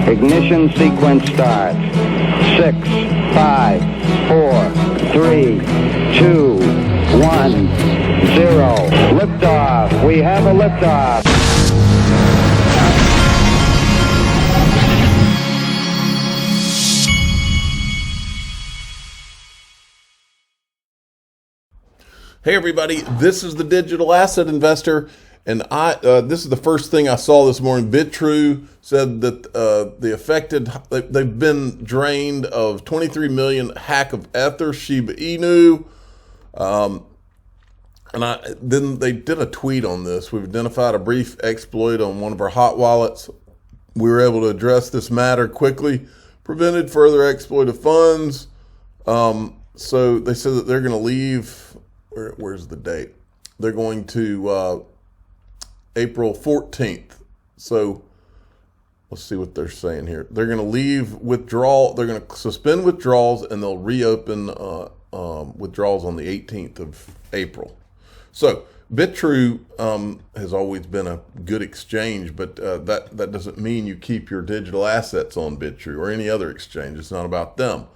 Ignition sequence starts. 6, 5, 4, 3, 2, 1, 0. Liftoff. We have a liftoff. Hey everybody, this is the Digital Asset Investor, and this is the first thing I saw this morning. Bitrue said that they've been drained of 23 million hack of Ether, Shiba Inu, then they did a tweet on this. We've identified a brief exploit on one of our hot wallets. We were able to address this matter quickly, prevented further exploit of funds. So they said that they're going to leave. Where's the date? They're going to April 14th. So let's see what they're saying here. They're going to leave withdrawal. They're going to suspend withdrawals, and they'll reopen withdrawals on the 18th of April. So Bitrue has always been a good exchange, but that doesn't mean you keep your digital assets on Bitrue or any other exchange. It's not about them.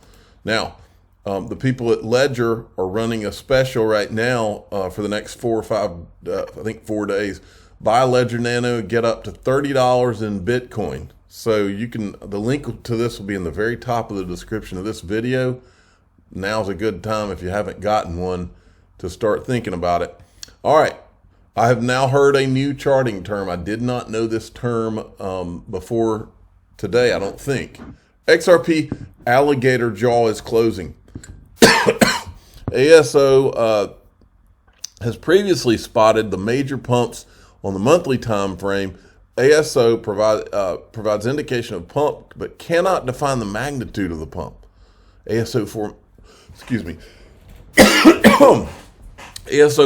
Now, the people at Ledger are running a special right now for the next 4 or 5, I think 4 days. Buy Ledger Nano, get up to $30 in Bitcoin. So you can, the link to this will be in the very top of the description of this video. Now's a good time, if you haven't gotten one, to start thinking about it. All right, I have now heard a new charting term. I did not know this term before today, I don't think. XRP alligator jaw is closing. ASO has previously spotted the major pumps on the monthly time frame. ASO provides indication of pump, but cannot define the magnitude of the pump. ASO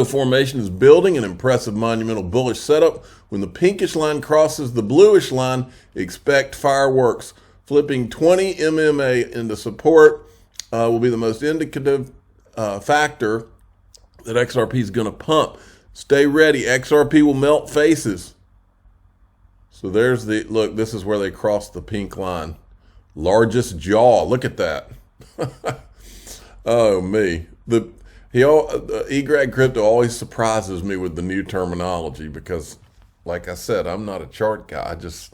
formation is building an impressive monumental bullish setup. When the pinkish line crosses the bluish line, expect fireworks. Flipping 20 MMA into support will be the most indicative factor that XRP is going to pump. Stay ready. XRP will melt faces. So there's the, look, this is where they cross the pink line. Largest jaw. Look at that. Oh, me. eGrad Crypto always surprises me with the new terminology because, like I said, I'm not a chart guy. I just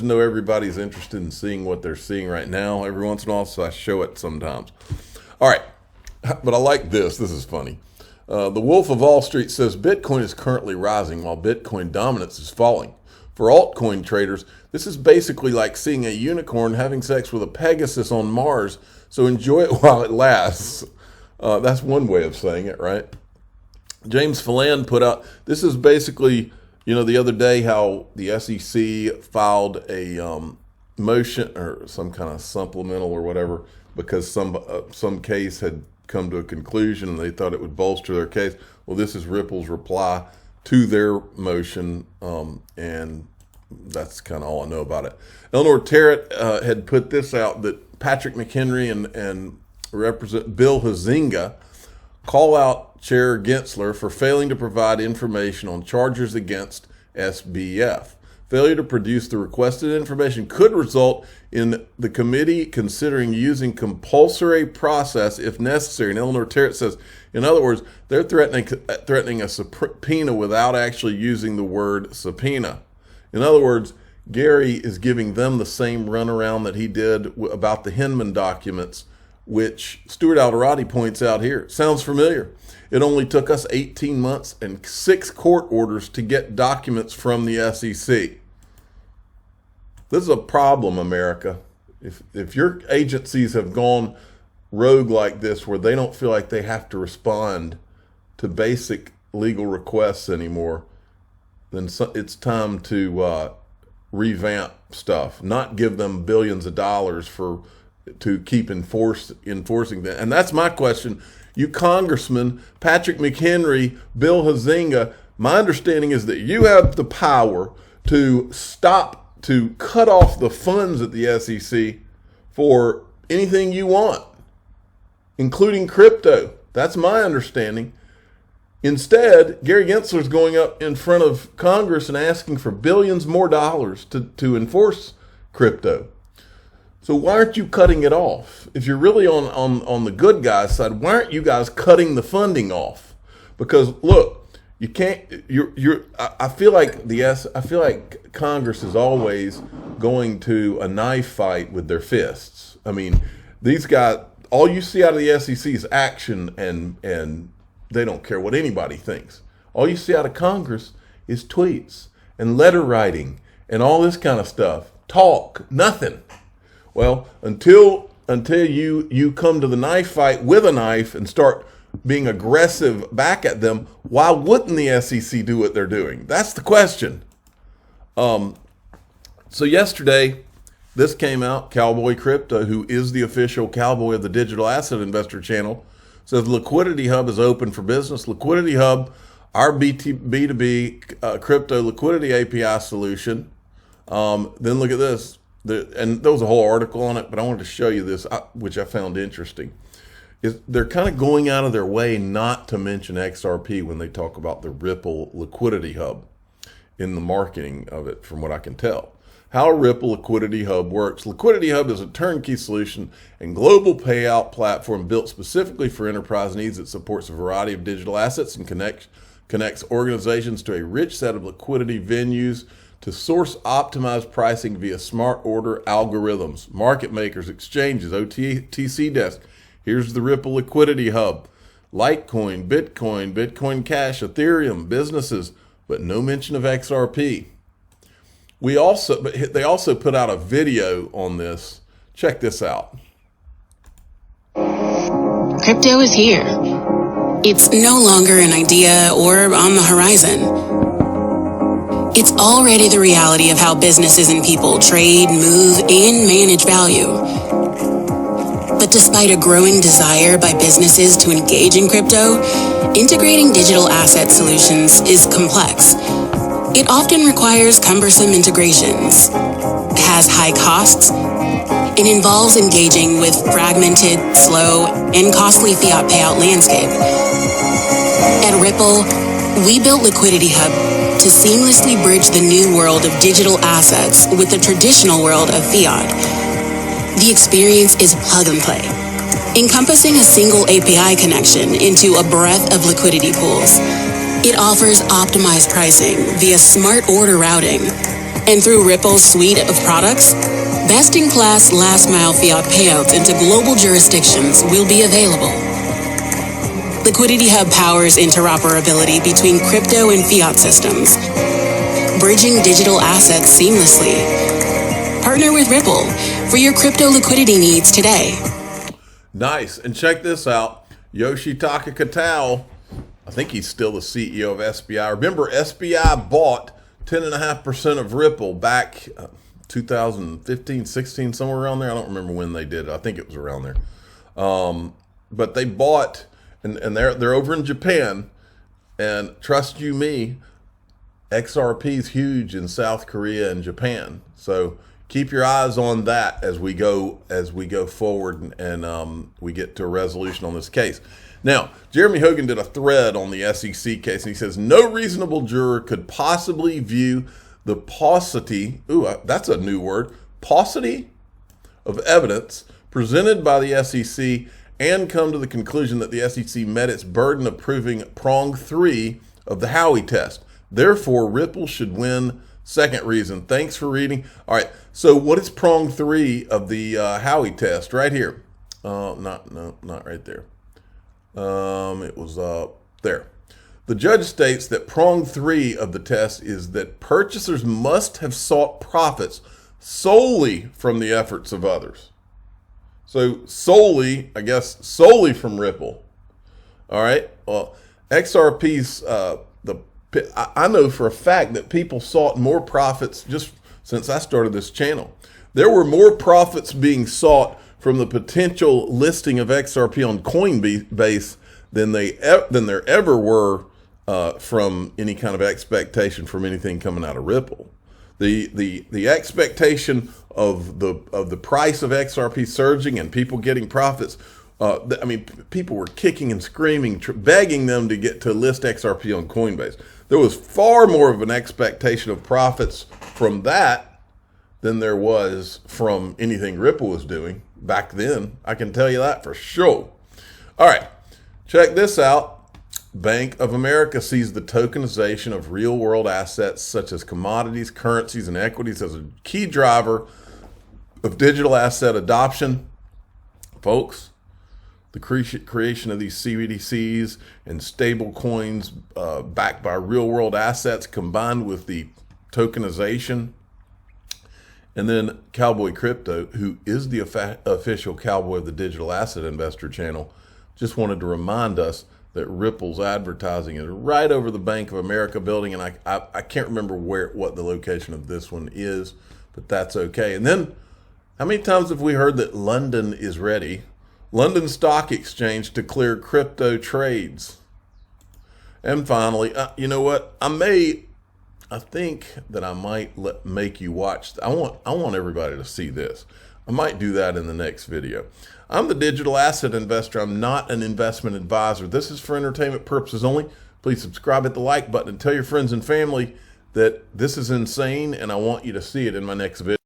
know everybody's interested in seeing what they're seeing right now. Every once in a while, so I show it sometimes. All right, but I like this. This is funny. The Wolf of Wall Street says Bitcoin is currently rising while Bitcoin dominance is falling. For altcoin traders, this is basically like seeing a unicorn having sex with a Pegasus on Mars, so enjoy it while it lasts. That's one way of saying it, right? James Phelan put out, this is basically, you know, the other day how the SEC filed a motion or some kind of supplemental or whatever because some case had come to a conclusion and they thought it would bolster their case. Well, this is Ripple's reply to their motion, and that's kind of all I know about it. Eleanor Terrett had put this out that Patrick McHenry and Representative Bill Huizenga call out Chair Gensler for failing to provide information on charges against SBF. Failure to produce the requested information could result in the committee considering using compulsory process if necessary. And Eleanor Terrett says, in other words, they're threatening a subpoena without actually using the word subpoena. In other words, Gary is giving them the same runaround that he did about the Hinman documents, which Stuart Alderati points out here. Sounds familiar. It only took us 18 months and 6 court orders to get documents from the SEC. This is a problem, America. If your agencies have gone rogue like this where they don't feel like they have to respond to basic legal requests anymore, then it's time to revamp stuff, not give them billions of dollars to keep enforcing that. And that's my question. You congressmen, Patrick McHenry, Bill Huizenga, my understanding is that you have the power to cut off the funds at the SEC for anything you want, including crypto. That's my understanding. Instead, Gary Gensler's going up in front of Congress and asking for billions more dollars to enforce crypto. So why aren't you cutting it off? If you're really on the good guys side, why aren't you guys cutting the funding off? Because look, you can't. I feel like I feel like Congress is always going to a knife fight with their fists. I mean, these guys. All you see out of the SEC is action, and they don't care what anybody thinks. All you see out of Congress is tweets and letter writing and all this kind of stuff. Talk, nothing. Well, until you come to the knife fight with a knife and start being aggressive back at them, why wouldn't the SEC do what they're doing? That's the question. So yesterday, this came out. Cowboy Crypto, who is the official cowboy of the Digital Asset Investor channel, says Liquidity Hub is open for business. Liquidity Hub, our B2B crypto liquidity API solution. Then look at this. And there was a whole article on it, but I wanted to show you this, which I found interesting. They're kind of going out of their way not to mention XRP when they talk about the Ripple Liquidity Hub in the marketing of it, from what I can tell. How Ripple Liquidity Hub works. Liquidity Hub is a turnkey solution and global payout platform built specifically for enterprise needs. It supports a variety of digital assets and connects organizations to a rich set of liquidity venues to source optimized pricing via smart order algorithms, market makers, exchanges, OTC desk. Here's the Ripple Liquidity Hub. Litecoin, Bitcoin, Bitcoin Cash, Ethereum, businesses, but no mention of XRP. They also put out a video on this. Check this out. Crypto is here. It's no longer an idea or on the horizon. It's already the reality of how businesses and people trade, move, and manage value. But despite a growing desire by businesses to engage in crypto, integrating digital asset solutions is complex. It often requires cumbersome integrations, has high costs, and involves engaging with fragmented, slow, and costly fiat payout landscape. At Ripple, we built Liquidity Hub to seamlessly bridge the new world of digital assets with the traditional world of fiat. The experience is plug and play, encompassing a single API connection into a breadth of liquidity pools. It offers optimized pricing via smart order routing, and through Ripple's suite of products, best-in-class last-mile fiat payouts into global jurisdictions will be available. Liquidity Hub powers interoperability between crypto and fiat systems, bridging digital assets seamlessly. Partner with Ripple for your crypto liquidity needs today. Nice. And check this out. Yoshitaka Katal, I think he's still the CEO of SBI. Remember, SBI bought 10.5% of Ripple back 2015, 16, somewhere around there. I don't remember when they did it. I think it was around there. But they bought, and they're over in Japan. And trust you me, XRP is huge in South Korea and Japan. So keep your eyes on that as we go forward and we get to a resolution on this case. Now, Jeremy Hogan did a thread on the SEC case, and he says no reasonable juror could possibly view the paucity, that's a new word, paucity of evidence presented by the SEC and come to the conclusion that the SEC met its burden of proving prong 3 of the Howey test. Therefore, Ripple should win. Second reason. Thanks for reading. All right. So what is prong 3 of the Howey test? Right here. Not right there. It was there. The judge states that prong 3 of the test is that purchasers must have sought profits solely from the efforts of others. So solely from Ripple. All right. Well, XRP's I know for a fact that people sought more profits just since I started this channel. There were more profits being sought from the potential listing of XRP on Coinbase than there ever were from any kind of expectation from anything coming out of Ripple. The expectation of the price of XRP surging and people getting profits. People were kicking and screaming, begging them to get to list XRP on Coinbase. There was far more of an expectation of profits from that than there was from anything Ripple was doing back then. I can tell you that for sure. All right, check this out. Bank of America sees the tokenization of real-world assets such as commodities, currencies, and equities as a key driver of digital asset adoption. Folks, the creation of these CBDCs and stable coins backed by real-world assets combined with the tokenization. And then Cowboy Crypto, who is the official cowboy of the Digital Asset Investor channel, just wanted to remind us that Ripple's advertising is right over the Bank of America building, and I can't remember what the location of this one is, but that's okay. And then, how many times have we heard that London is ready? London Stock Exchange to clear crypto trades. And finally, you know what? I think that I might make you watch. I want everybody to see this. I might do that in the next video. I'm the digital asset investor. I'm not an investment advisor. This is for entertainment purposes only. Please subscribe, hit the like button, and tell your friends and family that this is insane, and I want you to see it in my next video.